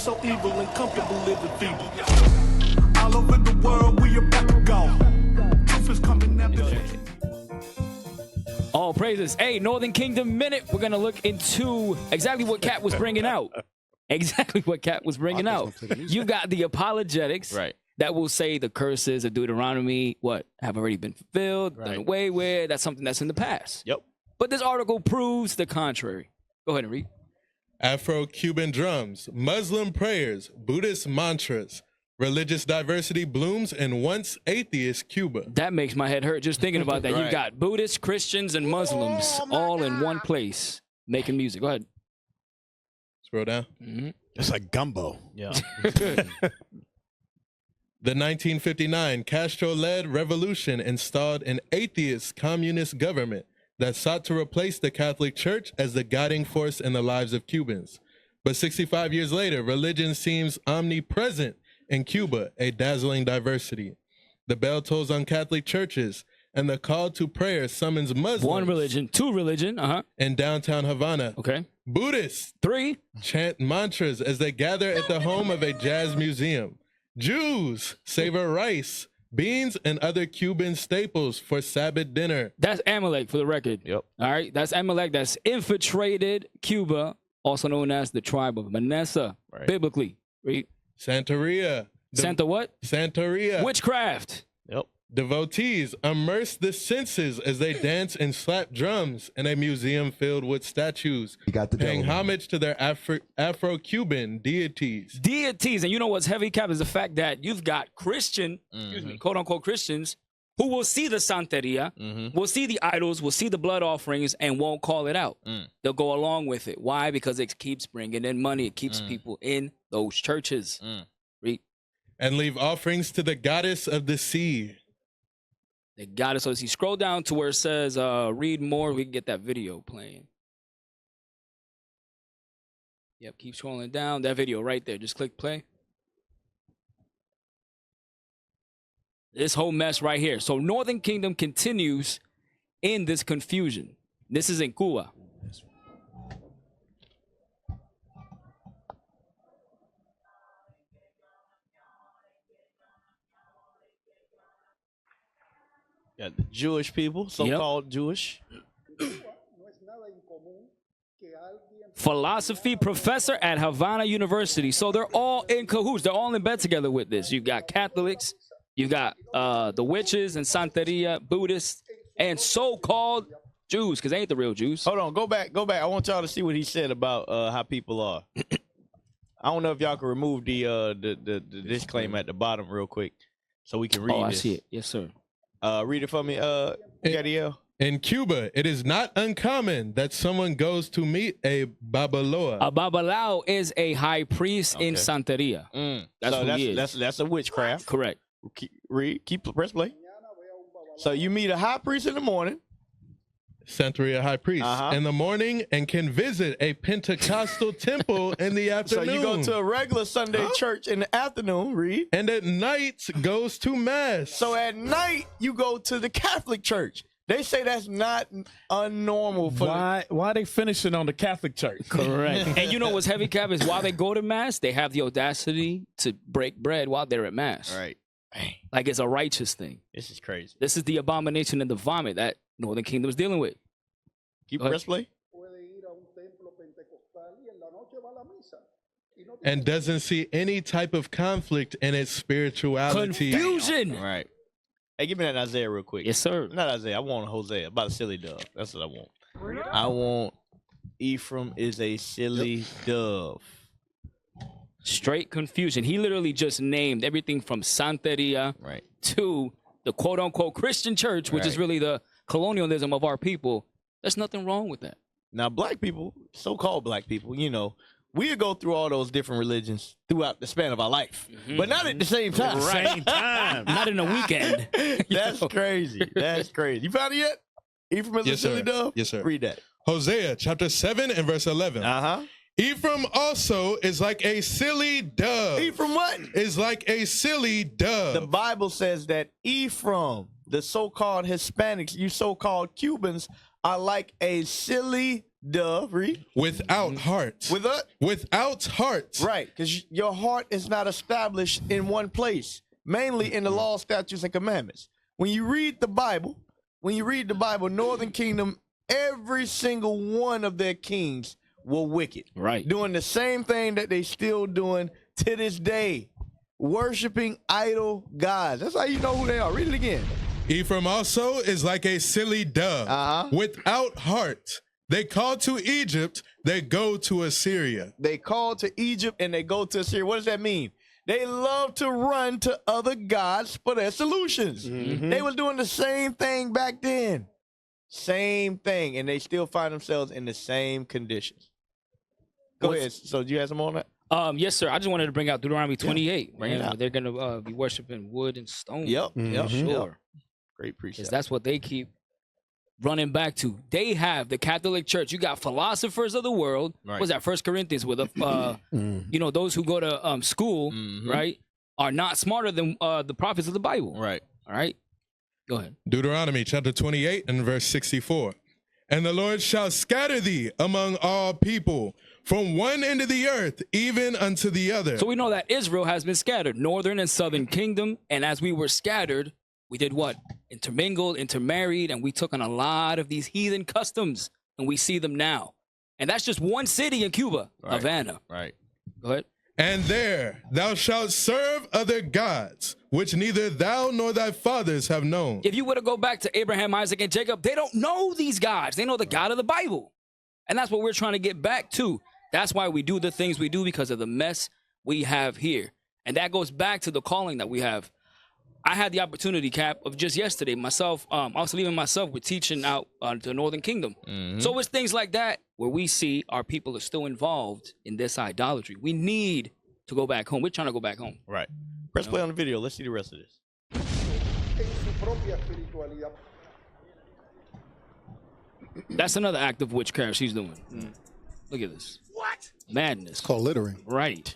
so evil and comfortable living feeble. All over the world, we about to go. Truth is coming after. All praises. Hey, Northern Kingdom Minute. We're going to look into exactly what Cat was bringing out. Exactly what Cat was bringing out. You got the apologetics. Right. That will say the curses of Deuteronomy, have already been fulfilled, done away with. That's something that's in the past. Yep. But this article proves the contrary. Go ahead and read. Afro-Cuban drums, Muslim prayers, Buddhist mantras, religious diversity blooms in once atheist Cuba. That makes my head hurt just thinking about that. You got Buddhists, Christians, and Muslims all in one place making music. Go ahead. Scroll down. It's like gumbo. Yeah. The 1959 Castro-led revolution installed an atheist communist government that sought to replace the Catholic Church as the guiding force in the lives of Cubans. But 65 years later, religion seems omnipresent in Cuba, a dazzling diversity. The bell tolls on Catholic churches, and the call to prayer summons Muslims. One religion, two religion, in downtown Havana. Okay. Buddhists. 3. Chant mantras as they gather at the home of a jazz museum. Jews savor rice, beans, and other Cuban staples for Sabbath dinner. That's Amalek, for the record. Yep. All right. That's Amalek that's infiltrated Cuba, also known as the tribe of Manasseh, biblically. Read. Santeria. Santa what? Santeria. Witchcraft. Yep. Devotees immerse the senses as they dance and slap drums in a museum filled with statues, paying homage to their Afro-Cuban deities. Deities. And you know what's heavy, Cap, is the fact that you've got quote-unquote Christians, who will see the Santeria, will see the idols, will see the blood offerings, and won't call it out. They'll go along with it. Why? Because it keeps bringing in money. It keeps people in those churches. Read. And leave offerings to the goddess of the sea. The goddess. So as you scroll down to where it says read more, we can get that video playing. Yep, keep scrolling down. That video right there. Just click play. This whole mess right here. So Northern Kingdom continues in this confusion. This is in Cuba. Got the Jewish people, so-called Jewish. Philosophy professor at Havana University. So they're all in cahoots. They're all in bed together with this. You've got Catholics, you've got the witches and Santeria, Buddhists, and so-called Jews, because they ain't the real Jews. Hold on, go back. I want y'all to see what he said about how people are. I don't know if y'all can remove the disclaimer at the bottom real quick so we can read this. I see it. Yes, sir. Read it for me, Gadiel. In Cuba, it is not uncommon that someone goes to meet a babaloa. A babalao is a high priest in Santeria. That's a witchcraft. Correct. Keep press play. So you meet a high priest in the morning. Santeria high priest in the morning, and can visit a Pentecostal temple in the afternoon. So you go to a regular Sunday church in the afternoon, read. And at night goes to mass. So at night you go to the Catholic church. They say that's not unnormal. Why are they finishing on the Catholic Church? Correct. And you know what's heavy, Cap, is while they go to mass, they have the audacity to break bread while they're at mass. Right. Like it's a righteous thing. This is crazy. This is the abomination and the vomit that Northern Kingdom is dealing with. Keep press play. And doesn't see any type of conflict in its spirituality. Confusion. Right. Hey, give me that Isaiah real quick. Yes, sir. Not Isaiah. I want Hosea. About a silly dove. That's what I want. I want Ephraim is a silly dove. Straight confusion. He literally just named everything from Santeria to the quote-unquote Christian church, which is really the colonialism of our people. There's nothing wrong with that. Now, black people, so-called black people, you know, we go through all those different religions throughout the span of our life, but not at the same time. Same time. Not in a weekend. That's crazy. That's crazy. You found it yet? Ephraim is a silly dove? Yes, sir. Read that. Hosea chapter 7 and verse 11. Ephraim also is like a silly dove. Ephraim what? Is like a silly dove. The Bible says that Ephraim, the so-called Hispanics, you so-called Cubans, are like a silly Duh, read. Without heart. Without heart. Right, because your heart is not established in one place, mainly in the law, statutes, and commandments. When you read the Bible, Northern Kingdom, every single one of their kings were wicked. Right. Doing the same thing that they still doing to this day. Worshiping idol gods. That's how you know who they are. Read it again. Ephraim also is like a silly dove. Without heart. They call to Egypt, they go to Assyria. They call to Egypt and they go to Assyria. What does that mean? They love to run to other gods for their solutions. They was doing the same thing back then. Same thing. And they still find themselves in the same conditions. Go ahead. So do you have some more on that? Yes, sir. I just wanted to bring out Deuteronomy 28. Bring it out. They're going to be worshiping wood and stone. Yep. Sure. Great precept. Because that's what they keep running back to. They have the Catholic Church. You got philosophers of the world. Right. What's that? 1 Corinthians with those who go to school, right, are not smarter than the prophets of the Bible. Right. All right. Go ahead. Deuteronomy chapter 28 and verse 64. And the Lord shall scatter thee among all people from one end of the earth, even unto the other. So we know that Israel has been scattered, northern and southern kingdom. And as we were scattered, we did what? Intermingled, intermarried, and we took on a lot of these heathen customs, and we see them now. And that's just one city in Cuba, Havana. Right. Go ahead. And there thou shalt serve other gods, which neither thou nor thy fathers have known. If you were to go back to Abraham, Isaac, and Jacob, they don't know these gods. They know the God of the Bible. And that's what we're trying to get back to. That's why we do the things we do, because of the mess we have here. And that goes back to the calling that we have. I had the opportunity, Cap, of just yesterday, myself, I was leaving myself with teaching out to the Northern Kingdom. So it's things like that where we see our people are still involved in this idolatry. We need to go back home. We're trying to go back home. Right. Press play on the video. Let's see the rest of this. That's another act of witchcraft she's doing. Look at this. What? Madness. It's called littering. Right.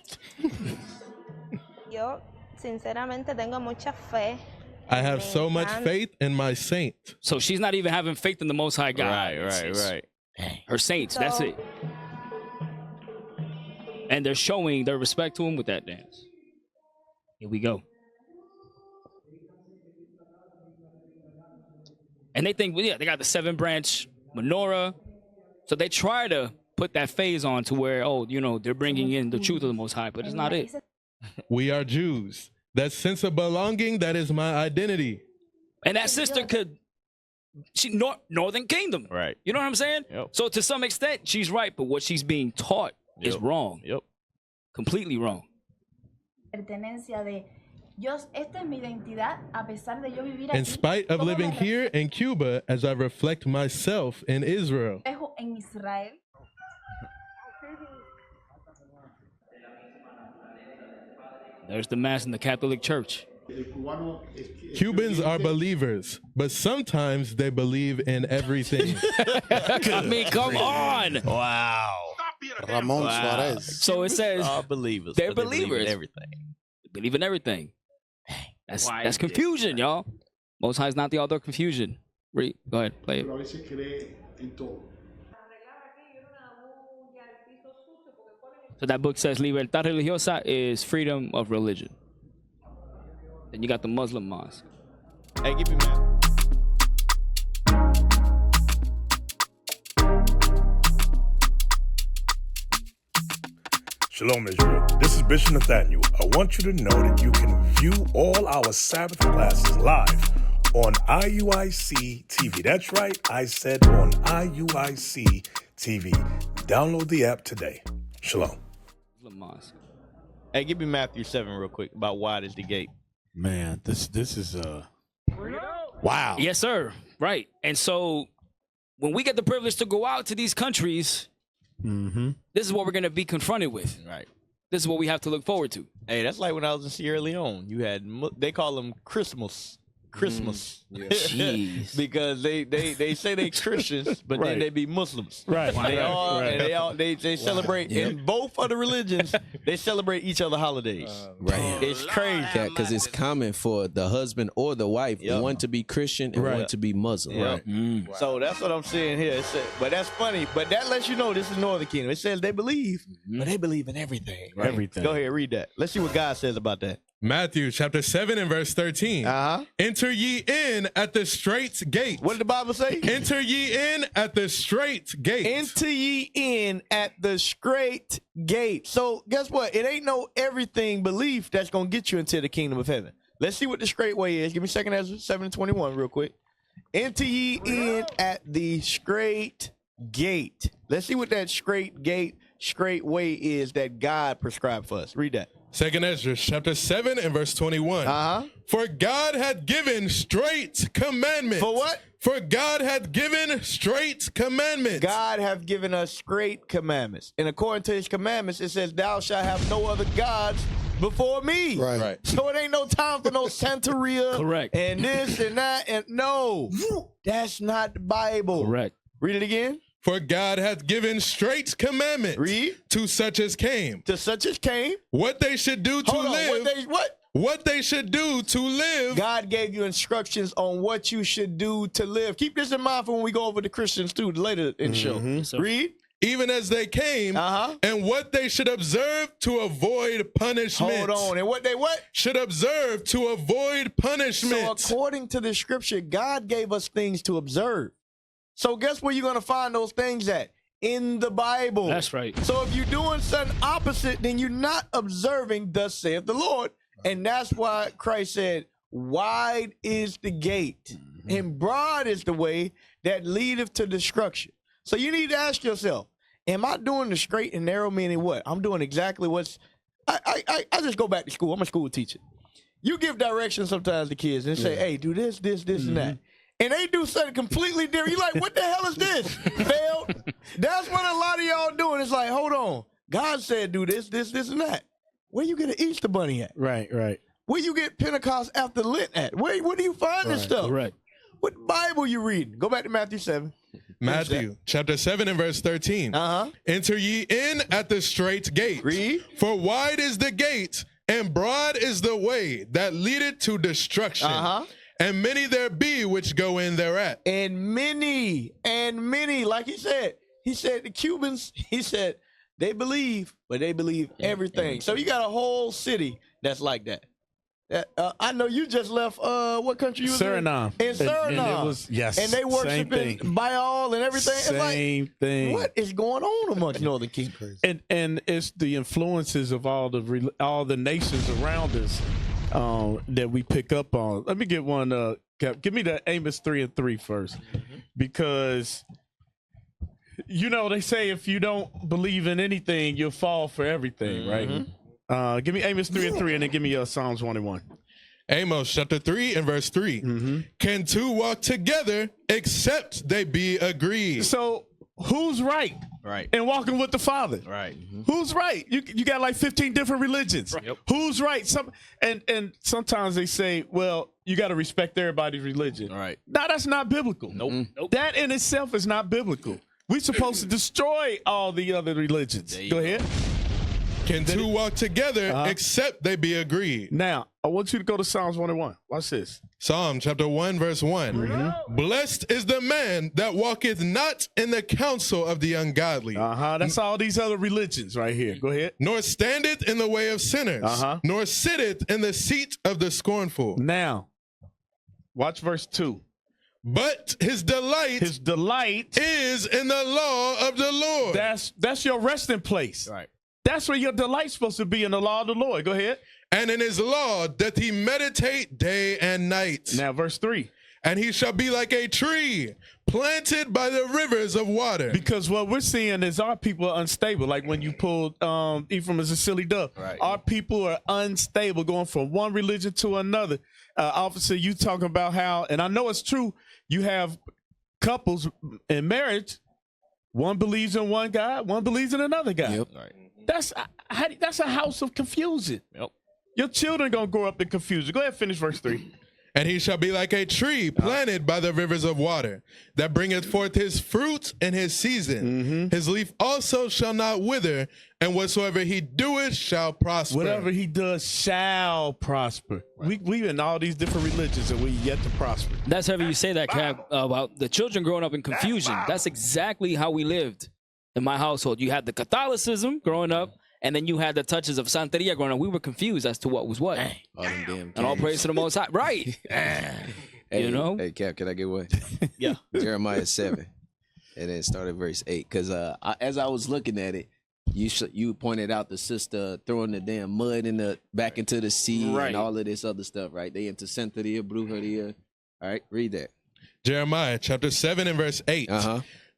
Yo, sinceramente, tengo mucha fe. I have so much faith in my saint. So she's not even having faith in the Most High God. Right. Her saints, that's it. And they're showing their respect to him with that dance. Here we go. And they think, well, yeah, they got the 7-branch menorah. So they try to put that phase on to where, they're bringing in the truth of the Most High, but it's not it. We are Jews. That sense of belonging, that is my identity. And that sister Northern Kingdom. Right. You know what I'm saying? Yep. So to some extent, she's right, but what she's being taught is wrong. Yep. Completely wrong. Pertenencia de esta es mi identidad a pesar de yo vivir aquí. In spite of living here in Cuba, as I reflect myself in Israel. En Israel. There's the mass in the Catholic Church. Cubans are believers, but sometimes they believe in everything. I mean, come on. Wow. Ramon Suarez. So it says Are believers. they're but they believe believers. in everything. Believe in everything. That's confusion, y'all. Most High is not the author of confusion. Read. Go ahead, play it. So that book says libertad religiosa is freedom of religion. Then you got the Muslim mosque. Hey, give me that. Shalom, Israel. This is Bishop Nathaniel. I want you to know that you can view all our Sabbath classes live on IUIC TV. That's right, I said on IUIC TV. Download the app today. Shalom. Muslim mosque. Hey, give me Matthew 7 real quick about wide is the gate. Man, this is wow. Yes, sir. Right. And so when we get the privilege to go out to these countries, this is what we're going to be confronted with. Right. This is what we have to look forward to. Hey, that's like when I was in Sierra Leone. You had, they call them Christmas Christmas. Jeez. Because they say they Christians, but then they be Muslims. Right. They celebrate in both of the religions. They celebrate each other holidays. Right. It's crazy Because it's common for the husband or the wife, one to be Christian and one to be Muslim. Right. So that's what I'm saying here. It said, but that's funny. But that lets you know this is Northern Kingdom. It says they believe, but they believe in everything. Right? Everything. Go ahead, read that. Let's see what God says about that. Matthew chapter 7 and verse 13. Enter ye in at the straight gate. What did the Bible say? Enter ye in at the straight gate. Enter ye in at the straight gate. So guess what? It ain't no everything belief that's going to get you into the kingdom of heaven. Let's see what the straight way is. Give me 2 Ezra 7:21 real quick. Enter ye in at the straight gate. Let's see what that straight gate, straight way is that God prescribed for us. Read that. 2 Ezra chapter 7 and verse 21. For God had given straight commandments. For what? For God had given straight commandments. God have given us straight commandments. And according to his commandments, it says, thou shalt have no other gods before me. Right. So it ain't no time for no Santeria. Correct. And this and that. And no, that's not the Bible. Correct. Read it again. For God hath given straight commandments Read. to such as came. To such as came. What they should do to Hold on. live. What they should do to live. God gave you instructions on what you should do to live. Keep this in mind for when we go over to Christians too later in the show. Read. Even as they came, and what they should observe to avoid punishment. Hold on. And what they what? Should observe to avoid punishment. So according to the scripture, God gave us things to observe. So guess where you're going to find those things at? In the Bible. That's right. So if you're doing something opposite, then you're not observing, thus saith the Lord. And that's why Christ said, wide is the gate, and broad is the way that leadeth to destruction. So you need to ask yourself, am I doing the straight and narrow, meaning what? I'm doing exactly what's... I just go back to school. I'm a school teacher. You give directions sometimes to kids and say, hey, do this, and that. And they do something completely different. You're like, what the hell is this? Failed. That's what a lot of y'all doing. It's like, hold on. God said do this, and that. Where you get an Easter bunny at? Right. Where you get Pentecost after Lent at? Where do you find this stuff? Correct. What Bible you reading? Go back to Matthew 7. Matthew chapter 7 and verse 13. Enter ye in at the straight gate. Read. For wide is the gate, and broad is the way that leadeth to destruction. And many there be which go in thereat. And many, like he said the Cubans, he said, they believe, but they believe everything. So you got a whole city that's like that. I know you just left, what country you was Suriname. in? In Suriname. And it was, and they worshiping Baal and everything. Same thing. What is going on amongst Northern Kingdom? And it's the influences of all the nations around us that we pick up on. Let me get one. Give me the Amos 3:3 first, because they say if you don't believe in anything, you'll fall for everything, right? Give me Amos 3:3, and then give me Psalms 1:1. Amos chapter 3 and verse 3. Can two walk together except they be agreed? So who's right? Right. And walking with the Father. Right. Who's right? You got like 15 different religions. Right. Yep. Who's right? And sometimes they say, well, you got to respect everybody's religion. Right. No, that's not biblical. Nope. That in itself is not biblical. We're supposed to destroy all the other religions. Go ahead. Can two walk together except they be agreed? Now, I want you to go to Psalms 1:1. Watch this. Psalm chapter 1 verse 1. Blessed is the man that walketh not in the counsel of the ungodly. That's all these other religions right here. Go ahead. Nor standeth in the way of sinners. Nor sitteth in the seat of the scornful. Now, watch verse 2. But his delight is in the law of the Lord. That's your resting place. Right. That's where your delight's supposed to be, in the law of the Lord. Go ahead. And in his law doth he meditate day and night. Now, verse 3. And he shall be like a tree planted by the rivers of water. Because what we're seeing is our people are unstable. Like when you pulled Ephraim as a silly dove. Right. Our people are unstable, going from one religion to another. Officer, you talking about how, and I know it's true, you have couples in marriage, one believes in one God, one believes in another God. Yep. Right. That's a house of confusion. Yep. Your children going to grow up in confusion. Go ahead, finish verse 3. And he shall be like a tree planted by the rivers of water, that bringeth forth his fruit in his season. His leaf also shall not wither, and whatsoever he doeth shall prosper. Whatever he does shall prosper. We in all these different religions, and we yet to prosper. That's heavy you say that, Cap, about the children growing up in confusion. That's exactly how we lived in my household. You had the Catholicism growing up, and then you had the touches of Santeria growing up. We were confused as to what was what. All them damn and all praise to the Most High. Right. Hey, you know? Hey, Cap, can I get one? Yeah. Jeremiah 7. And then start at verse 8. Because as I was looking at it, you pointed out the sister throwing the damn mud back into the sea and all of this other stuff, right? They into Santeria, Brujeria. All right, read that. Jeremiah chapter 7 and verse 8.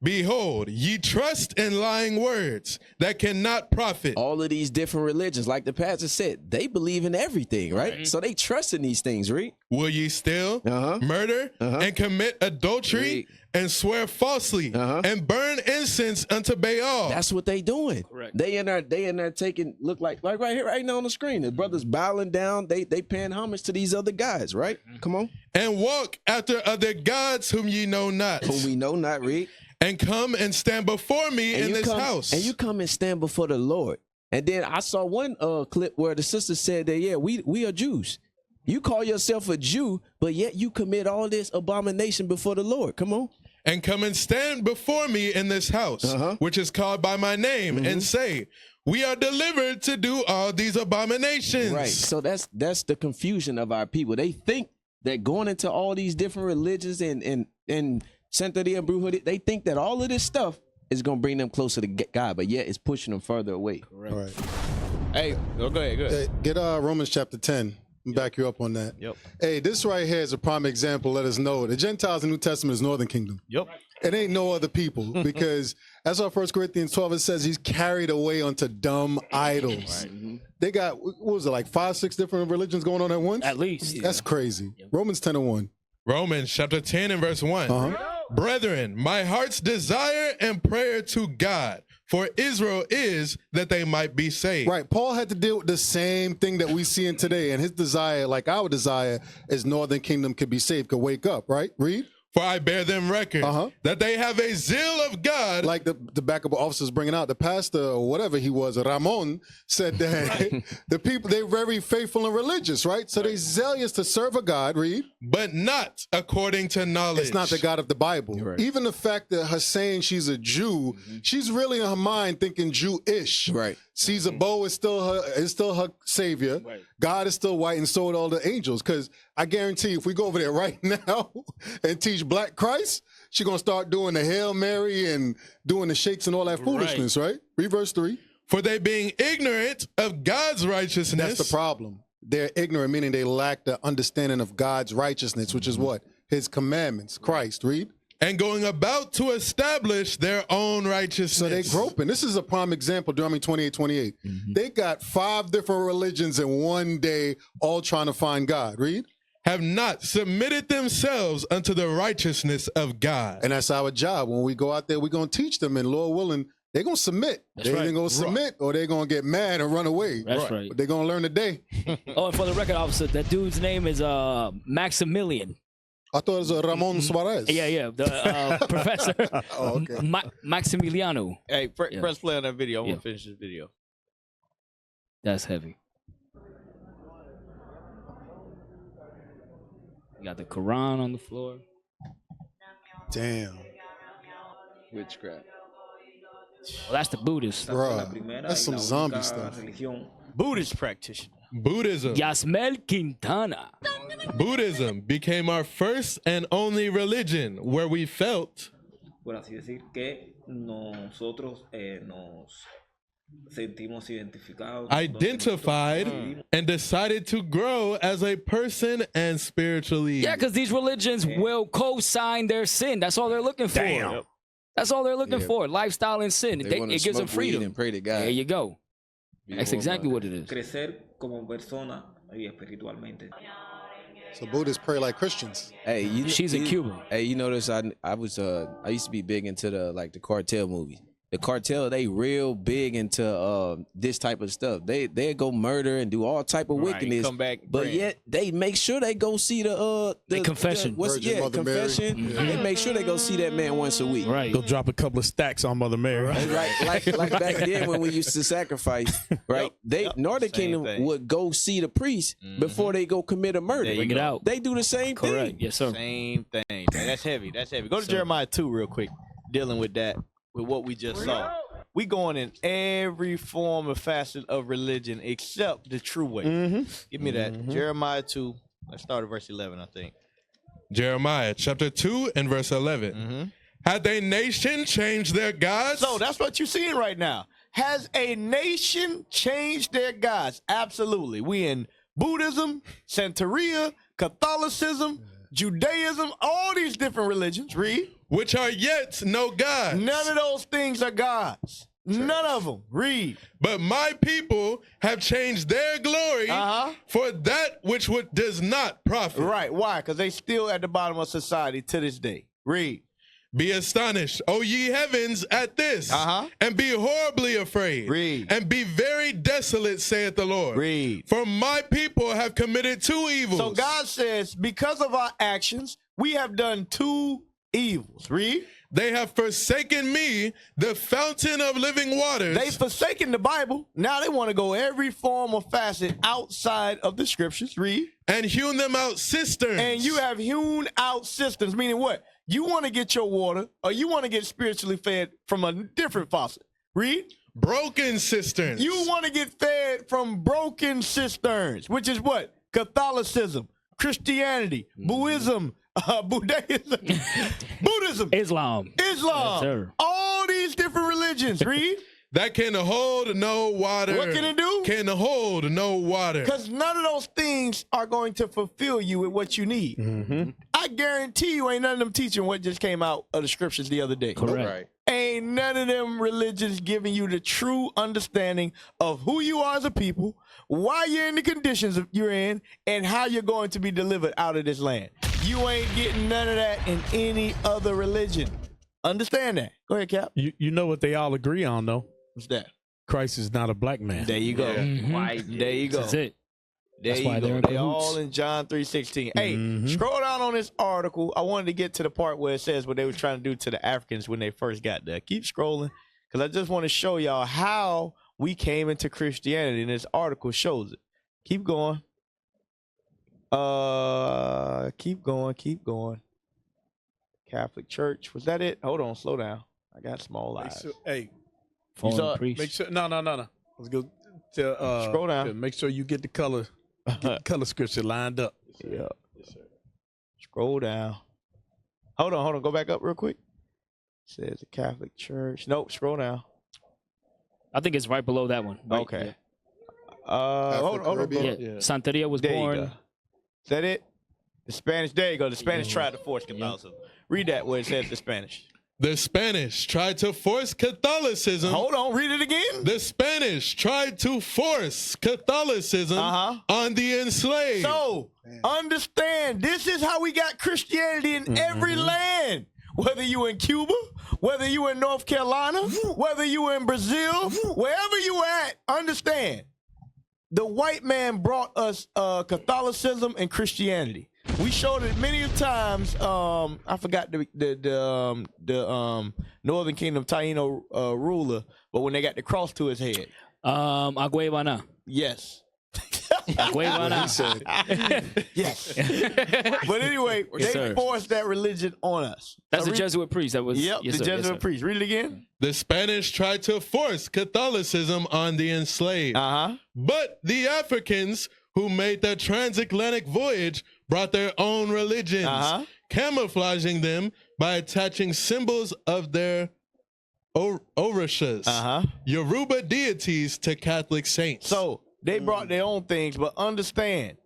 Behold, ye trust in lying words that cannot profit. All of these different religions, like the pastor said, they believe in everything, right? So they trust in these things, right? Will ye steal, murder, and commit adultery, and swear falsely, and burn incense unto Baal? That's what they doing. Correct. They in there taking, look like right here, right now on the screen. The brothers bowing down, they paying homage to these other guys, right? Come on. And walk after other gods whom ye know not. Whom we know not, read. And come and stand before me in this house. And you come and stand before the Lord. And then I saw one clip where the sister said that, yeah, we are Jews. You call yourself a Jew, but yet you commit all this abomination before the Lord. Come on. And come and stand before me in this house, which is called by my name, and say, we are delivered to do all these abominations. Right. So that's the confusion of our people. They think that going into all these different religions and Santeria and Brujeria, they think that all of this stuff is going to bring them closer to God, but yet it's pushing them further away. Correct. Right. Hey, go ahead. Hey, get Romans chapter 10. Back you up on that. Yep. Hey, this right here is a prime example. Let us know the Gentiles in the New Testament is Northern Kingdom. Yep. It ain't no other people because that's why 1 Corinthians 12 it says he's carried away onto dumb idols. Right. They got, what was it, like 5-6 different religions going on at once? At least. That's crazy. Romans 10 and 1. Romans chapter 10 and verse 1. Brethren, my heart's desire and prayer to God for Israel is that they might be saved. Right. Paul had to deal with the same thing that we see in today. And his desire, like our desire, is Northern Kingdom could be saved, could wake up, right? Read. For I bear them record that they have a zeal of God. Like the backup officers bringing out, the pastor or whatever he was, Ramon, said that the people, they're very faithful and religious, right? So they're zealous to serve a God, read. But not according to knowledge. It's not the God of the Bible. Right. Even the fact that her saying she's a Jew, she's really in her mind thinking Jewish. Right. Caesar Bo is still her savior. Right. God is still white, and so are all the angels. Because I guarantee if we go over there right now and teach Black Christ, she's going to start doing the Hail Mary and doing the shakes and all that foolishness, right? Read verse 3. For they being ignorant of God's righteousness. That's the problem. They're ignorant, meaning they lack the understanding of God's righteousness, which is what? His commandments. Christ, read. And going about to establish their own righteousness. So they're groping. This is a prime example, Deuteronomy 28:28. They got 5 different religions in one day, all trying to find God. Read. Have not submitted themselves unto the righteousness of God. And that's our job. When we go out there, we're going to teach them, and Lord willing, they're going to submit. They're either going to submit or they're going to get mad and run away. That's right. But they're going to learn today. Oh, and for the record, officer, that dude's name is Maximilian. I thought it was Ramon Suarez. Yeah, the professor. Oh, okay. Maximiliano. Hey, press play on that video. I want to finish this video. That's heavy. You got the Quran on the floor. Damn. Witchcraft. Well, that's the Buddhist. Bro, that's some zombie stuff. Buddhist practitioner. Buddhism. Yasmel Quintana. Buddhism became our first and only religion where we felt por así decir que nosotros nos sentimos identificados, identified and decided to grow as a person and spiritually. Yeah, because these religions will co-sign their sin. That's all they're looking for. Damn. That's all they're looking for. Lifestyle and sin. It gives them freedom. And pray to God. There you go. That's exactly what it is. crecer como persona y espiritualmente. So Buddhists pray like Christians. Hey, she's in Cuba. Hey, you notice I used to be big into the cartel movies. the cartel, they real big into this type of stuff. They go murder and do all type of wickedness. Come back, but yet they make sure they go see the confession. Confession. They make sure they go see that man once a week. Right. Go drop a couple of stacks on Mother Mary. Right. Like back then when we used to sacrifice, right? Northern Kingdom would go see the priest before they go commit a murder. Bring it out. They do the same thing. Yes, sir. Same thing. Man, that's heavy. That's heavy. Go to Jeremiah 2 real quick, dealing with that, with what we just saw. We going in every form or facet of religion except the true way. Give me that. Jeremiah 2. Let's start at verse 11, I think. Jeremiah chapter 2 and verse 11. Had a nation changed their gods? So that's what you're seeing right now. Has a nation changed their gods? Absolutely. We in Buddhism, Santeria, Catholicism, Judaism, all these different religions. Read. Which are yet no gods. None of those things are gods. None of them. Read. But my people have changed their glory for that which does not profit. Right. Why? Because they still at the bottom of society to this day. Read. Be astonished, O ye heavens, at this, and be horribly afraid. Read. And be very desolate, saith the Lord. Read. For my people have committed 2 evils. So God says, because of our actions, we have done 2 evils. Read. They have forsaken me, the fountain of living waters. They've forsaken the Bible. Now they want to go every form or facet outside of the scriptures. Read. And hewn them out cisterns. And you have hewn out cisterns, meaning what? You want to get your water, or you want to get spiritually fed from a different faucet. Read. Broken cisterns. You want to get fed from broken cisterns, which is what? Catholicism, Christianity, Buddhism, Buddhism, Islam. Yes, all these different religions. Read. That can hold no water. What can it do? Can hold no water. Because none of those things are going to fulfill you with what you need. I guarantee you ain't none of them teaching what just came out of the scriptures the other day. Correct. Right. Ain't none of them religions giving you the true understanding of who you are as a people, why you're in the conditions you're in, and how you're going to be delivered out of this land. You ain't getting none of that in any other religion. Understand that. Go ahead, Cap. You know what they all agree on, though? What's that? Christ is not a black man. There you go. There you go. That's it. There you go. They all in John 3:16. Hey, scroll down on this article. I wanted to get to the part where it says what they were trying to do to the Africans when they first got there. Keep scrolling, because I just want to show y'all how we came into Christianity, and this article shows it. Keep going. Keep going. Catholic Church. Was that it? Hold on, slow down. I got small eyes. Hey, Make sure. No. Let's go to scroll down. Make sure you get the color scripture lined up. Yeah. Yes, sir. Scroll down. Hold on. Go back up real quick. It says the Catholic Church. Nope. Scroll down. I think it's right below that one. Right? Okay. Yeah. Hold on. Santeria was There born. you go. Is that it? The Spanish. There you go. The Spanish tried to force Catholicism. Read that where it says the Spanish. The Spanish tried to force Catholicism. Hold on, read it again. The Spanish tried to force Catholicism on the enslaved. So, understand, this is how we got Christianity in every land. Whether you in Cuba, whether you in North Carolina, whether you in Brazil, wherever you at, understand. The white man brought us Catholicism and Christianity. We showed it many times. I forgot the Northern Kingdom Taino ruler, but when they got the cross to his head. Aguevana. Yes. Aguevana. Yes. But anyway, they forced that religion on us. That's the Jesuit priest. That was the Jesuit priest. Read it again. The Spanish tried to force Catholicism on the enslaved. But the Africans who made the transatlantic voyage brought their own religions, camouflaging them by attaching symbols of their orishas, Yoruba deities, to Catholic saints. So they brought their own things, but understand,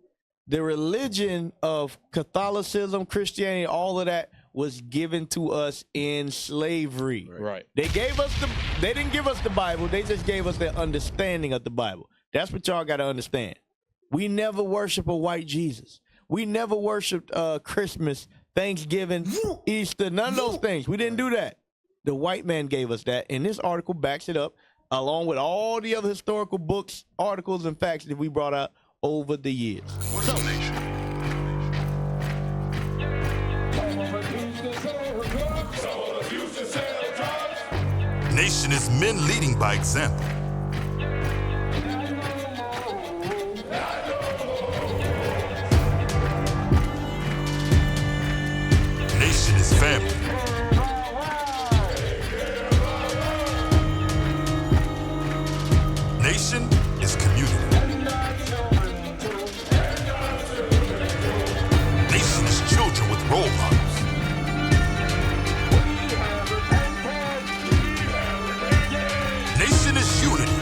the religion of Catholicism, Christianity, all of that was given to us in slavery. Right. They didn't give us the Bible. They just gave us their understanding of the Bible. That's what y'all got to understand. We never worship a white Jesus. We never worshiped Christmas, Thanksgiving, Easter, none of those things. We didn't do that. The white man gave us that, and this article backs it up, along with all the other historical books, articles, and facts that we brought out over the years. What's the nation? Nation is men leading by example. Nation is family. Nation is community. Nation is children with role models. Nation is unity.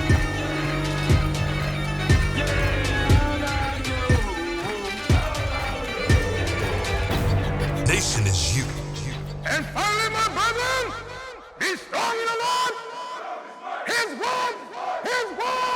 Nation is you. And finally, my brethren, be strong in the Lord. His word, his word.